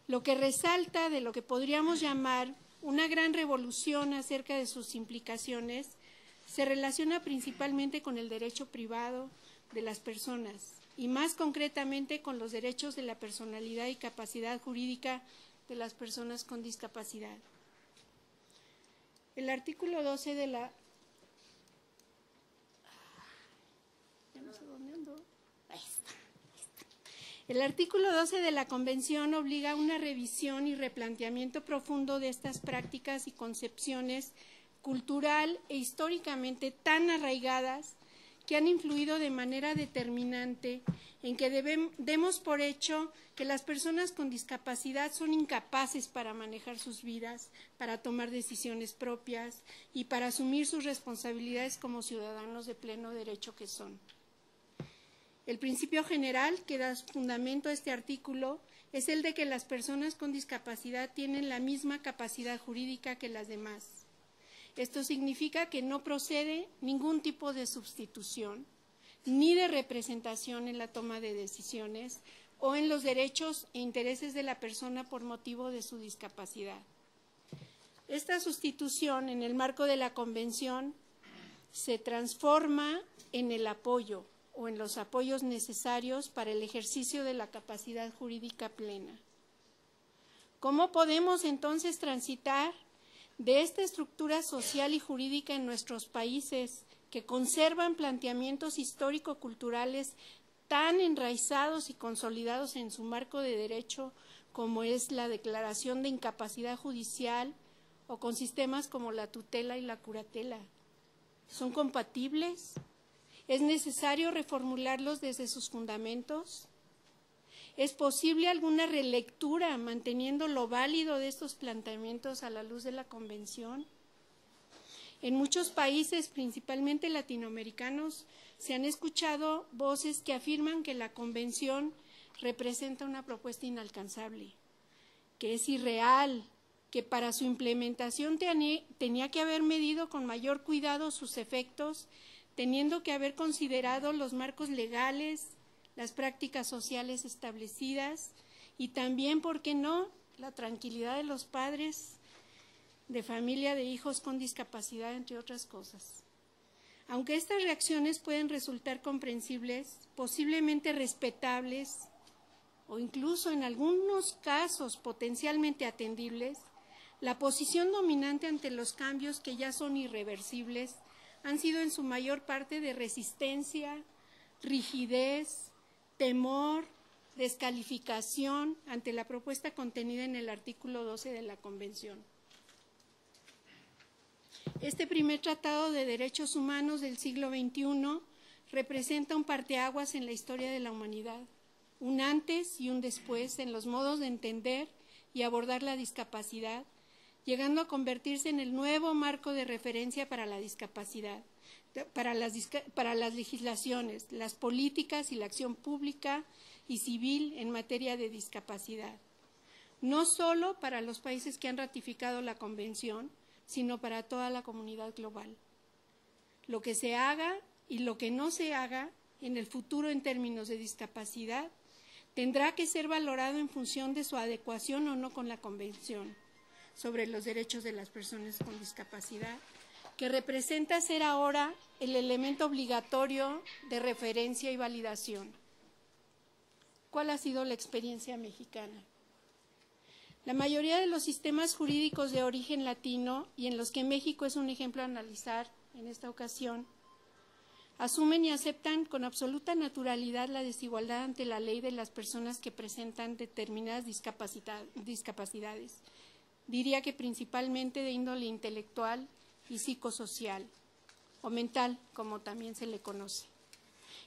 lo que resalta de lo que podríamos llamar una gran revolución acerca de sus implicaciones se relaciona principalmente con el derecho privado de las personas y más concretamente con los derechos de la personalidad y capacidad jurídica de las personas con discapacidad. El artículo 12 de la... Ya no sé dónde ando. Ahí está. El artículo 12 de la Convención obliga a una revisión y replanteamiento profundo de estas prácticas y concepciones cultural e históricamente tan arraigadas que han influido de manera determinante en que demos por hecho que las personas con discapacidad son incapaces para manejar sus vidas, para tomar decisiones propias y para asumir sus responsabilidades como ciudadanos de pleno derecho que son. El principio general que da fundamento a este artículo es el de que las personas con discapacidad tienen la misma capacidad jurídica que las demás. Esto significa que no procede ningún tipo de sustitución ni de representación en la toma de decisiones o en los derechos e intereses de la persona por motivo de su discapacidad. Esta sustitución en el marco de la Convención se transforma en el apoyo o en los apoyos necesarios para el ejercicio de la capacidad jurídica plena. ¿Cómo podemos entonces transitar de esta estructura social y jurídica en nuestros países que conservan planteamientos histórico-culturales tan enraizados y consolidados en su marco de derecho como es la declaración de incapacidad judicial o con sistemas como la tutela y la curatela? ¿Son compatibles? ¿Es necesario reformularlos desde sus fundamentos? ¿Es posible alguna relectura manteniendo lo válido de estos planteamientos a la luz de la Convención? En muchos países, principalmente latinoamericanos, se han escuchado voces que afirman que la Convención representa una propuesta inalcanzable, que es irreal, que para su implementación tenía que haber medido con mayor cuidado sus efectos, teniendo que haber considerado los marcos legales, las prácticas sociales establecidas y también, ¿por qué no?, la tranquilidad de los padres de familia de hijos con discapacidad, entre otras cosas. Aunque estas reacciones pueden resultar comprensibles, posiblemente respetables o incluso en algunos casos potencialmente atendibles, la posición dominante ante los cambios que ya son irreversibles han sido en su mayor parte de resistencia, rigidez, temor, descalificación ante la propuesta contenida en el artículo 12 de la Convención. Este primer tratado de derechos humanos del siglo XXI representa un parteaguas en la historia de la humanidad, un antes y un después en los modos de entender y abordar la discapacidad, llegando a convertirse en el nuevo marco de referencia para la discapacidad, para las legislaciones, las políticas y la acción pública y civil en materia de discapacidad, no solo para los países que han ratificado la Convención, sino para toda la comunidad global. Lo que se haga y lo que no se haga en el futuro en términos de discapacidad tendrá que ser valorado en función de su adecuación o no con la Convención sobre los derechos de las personas con discapacidad, que representa ser ahora el elemento obligatorio de referencia y validación. ¿Cuál ha sido la experiencia mexicana? La mayoría de los sistemas jurídicos de origen latino, y en los que México es un ejemplo a analizar en esta ocasión, asumen y aceptan con absoluta naturalidad la desigualdad ante la ley de las personas que presentan determinadas discapacidades. Diría que principalmente de índole intelectual y psicosocial, o mental, como también se le conoce,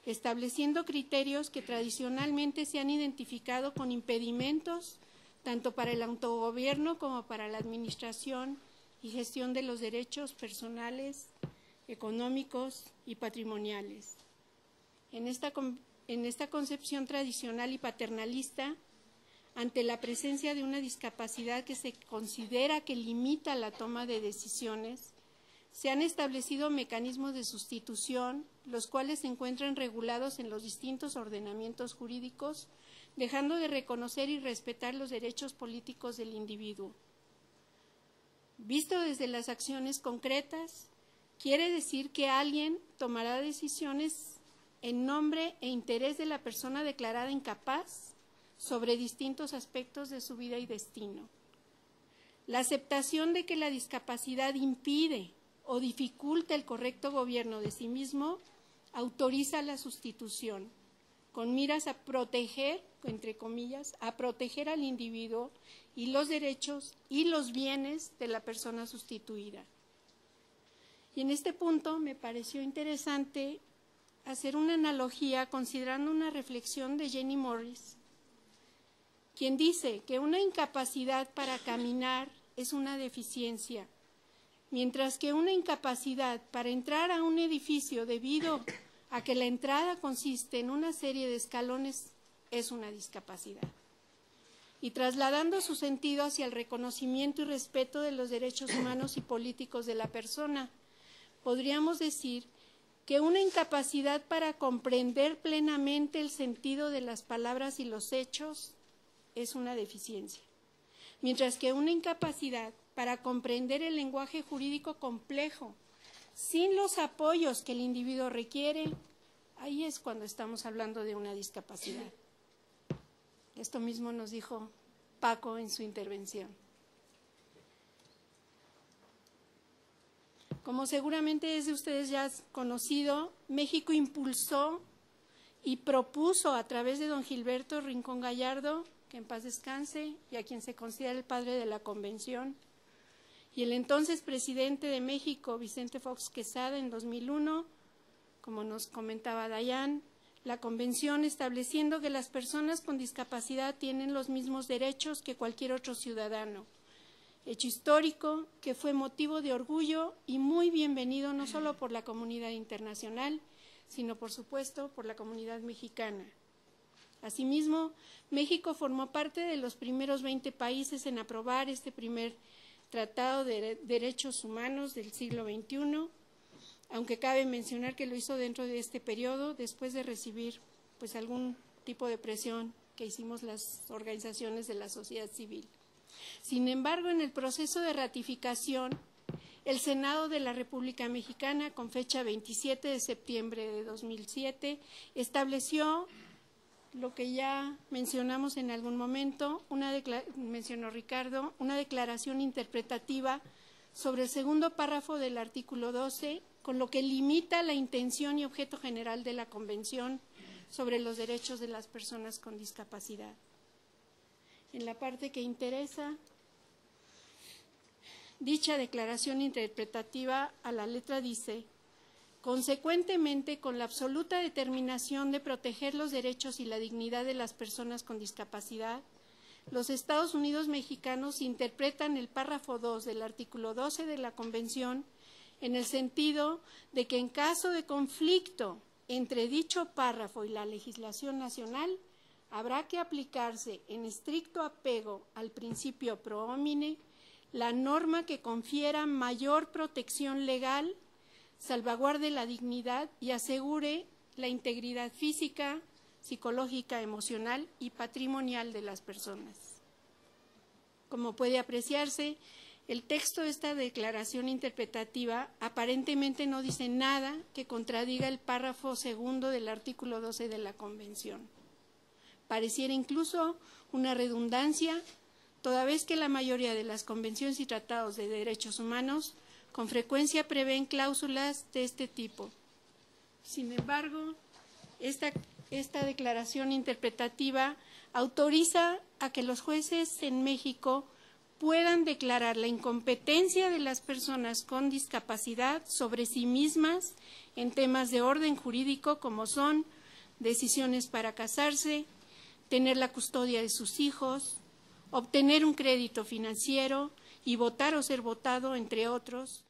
estableciendo criterios que tradicionalmente se han identificado con impedimentos tanto para el autogobierno como para la administración y gestión de los derechos personales, económicos y patrimoniales. En esta concepción tradicional y paternalista, ante la presencia de una discapacidad que se considera que limita la toma de decisiones, se han establecido mecanismos de sustitución, los cuales se encuentran regulados en los distintos ordenamientos jurídicos dejando de reconocer y respetar los derechos políticos del individuo. Visto desde las acciones concretas, quiere decir que alguien tomará decisiones en nombre e interés de la persona declarada incapaz sobre distintos aspectos de su vida y destino. La aceptación de que la discapacidad impide o dificulta el correcto gobierno de sí mismo autoriza la sustitución, con miras a proteger, entre comillas, a proteger al individuo y los derechos y los bienes de la persona sustituida. Y en este punto me pareció interesante hacer una analogía considerando una reflexión de Jenny Morris, quien dice que una incapacidad para caminar es una deficiencia, mientras que una incapacidad para entrar a un edificio debido a que la entrada consiste en una serie de escalones es una discapacidad. Y trasladando su sentido hacia el reconocimiento y respeto de los derechos humanos y políticos de la persona, podríamos decir que una incapacidad para comprender plenamente el sentido de las palabras y los hechos es una deficiencia, mientras que una incapacidad para comprender el lenguaje jurídico complejo, sin los apoyos que el individuo requiere, ahí es cuando estamos hablando de una discapacidad. Esto mismo nos dijo Paco en su intervención. Como seguramente es de ustedes ya conocido, México impulsó y propuso a través de don Gilberto Rincón Gallardo, que en paz descanse, y a quien se considera el padre de la Convención, y el entonces presidente de México, Vicente Fox Quesada, en 2001, como nos comentaba Dayan, la Convención estableciendo que las personas con discapacidad tienen los mismos derechos que cualquier otro ciudadano. Hecho histórico que fue motivo de orgullo y muy bienvenido no solo por la comunidad internacional, sino por supuesto por la comunidad mexicana. Asimismo, México formó parte de los primeros 20 países en aprobar este primer Tratado de Derechos Humanos del siglo XXI, aunque cabe mencionar que lo hizo dentro de este periodo, después de recibir pues algún tipo de presión que hicimos las organizaciones de la sociedad civil. Sin embargo, en el proceso de ratificación, el Senado de la República Mexicana, con fecha 27 de septiembre de 2007, estableció lo que ya mencionamos en algún momento, mencionó Ricardo, una declaración interpretativa sobre el segundo párrafo del artículo 12, con lo que limita la intención y objeto general de la Convención sobre los derechos de las personas con discapacidad. En la parte que interesa, dicha declaración interpretativa a la letra dice: consecuentemente, con la absoluta determinación de proteger los derechos y la dignidad de las personas con discapacidad, los Estados Unidos mexicanos interpretan el párrafo 2 del artículo 12 de la Convención en el sentido de que en caso de conflicto entre dicho párrafo y la legislación nacional, habrá que aplicarse en estricto apego al principio pro homine la norma que confiera mayor protección legal, salvaguarde la dignidad y asegure la integridad física, psicológica, emocional y patrimonial de las personas. Como puede apreciarse, el texto de esta declaración interpretativa aparentemente no dice nada que contradiga el párrafo segundo del artículo 12 de la Convención. Pareciera incluso una redundancia, toda vez que la mayoría de las convenciones y tratados de derechos humanos con frecuencia prevén cláusulas de este tipo. Sin embargo, esta declaración interpretativa autoriza a que los jueces en México puedan declarar la incompetencia de las personas con discapacidad sobre sí mismas en temas de orden jurídico como son decisiones para casarse, tener la custodia de sus hijos, obtener un crédito financiero y votar o ser votado, entre otros,